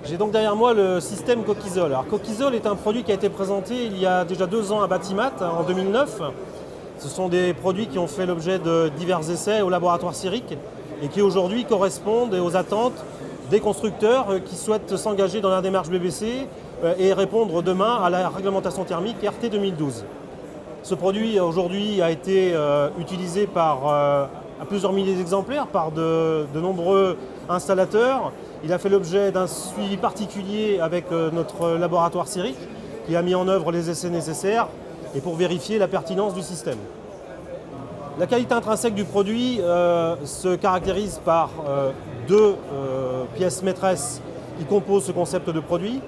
J'ai donc derrière moi le système Coquisol. Alors Coquisol est un produit qui a été présenté il y a déjà 2 ans à Batimat, en 2009. Ce sont des produits qui ont fait l'objet de divers essais au laboratoire CIRIC et qui aujourd'hui correspondent aux attentes des constructeurs qui souhaitent s'engager dans la démarche BBC et répondre demain à la réglementation thermique RT 2012. Ce produit aujourd'hui a été utilisé à plusieurs milliers d'exemplaires par de nombreux installateurs. Il a fait l'objet d'un suivi particulier avec notre laboratoire CIRIC qui a mis en œuvre les essais nécessaires et pour vérifier la pertinence du système. La qualité intrinsèque du produit se caractérise par deux pièces maîtresses qui composent ce concept de produit.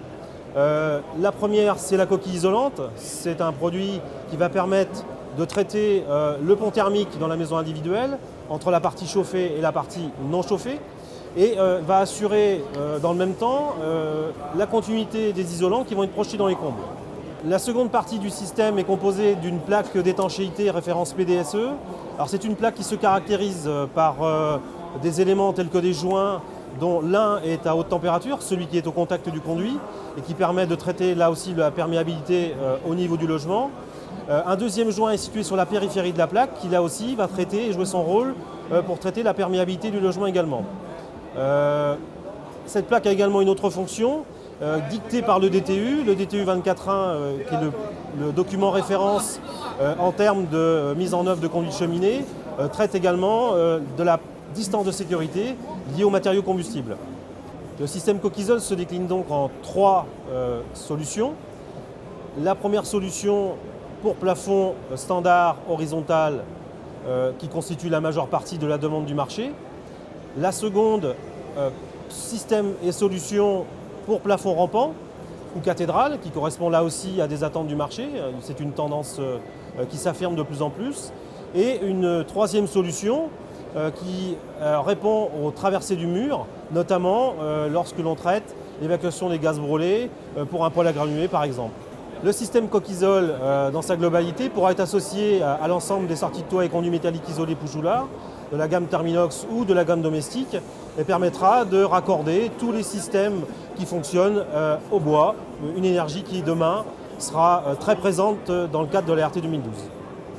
La première, c'est la coquille isolante. C'est un produit qui va permettre de traiter le pont thermique dans la maison individuelle entre la partie chauffée et la partie non chauffée et va assurer dans le même temps la continuité des isolants qui vont être projetés dans les combles. La seconde partie du système est composée d'une plaque d'étanchéité référence PDSE. Alors c'est une plaque qui se caractérise par des éléments tels que des joints dont l'un est à haute température, celui qui est au contact du conduit et qui permet de traiter là aussi la perméabilité au niveau du logement. Un deuxième joint est situé sur la périphérie de la plaque qui là aussi va traiter et jouer son rôle pour traiter la perméabilité du logement également. Cette plaque a également une autre fonction dictée par le DTU 24.1 qui est le document référence en termes de mise en œuvre de conduite cheminée, traite également de la distance de sécurité liée aux matériaux combustibles. Le système Coquisol se décline donc en 3 solutions. La première solution pour plafond standard horizontal qui constitue la majeure partie de la demande du marché. La seconde, système et solution pour plafond rampant ou cathédrale qui correspond là aussi à des attentes du marché. C'est une tendance qui s'affirme de plus en plus. Et une troisième solution qui répond aux traversées du mur, notamment lorsque l'on traite l'évacuation des gaz brûlés pour un poêle à granulés par exemple. Le système Coquisol dans sa globalité pourra être associé à l'ensemble des sorties de toit et conduits métalliques isolés Poujoula, de la gamme Therminox ou de la gamme domestique et permettra de raccorder tous les systèmes qui fonctionnent au bois, une énergie qui demain sera très présente dans le cadre de la RT 2012.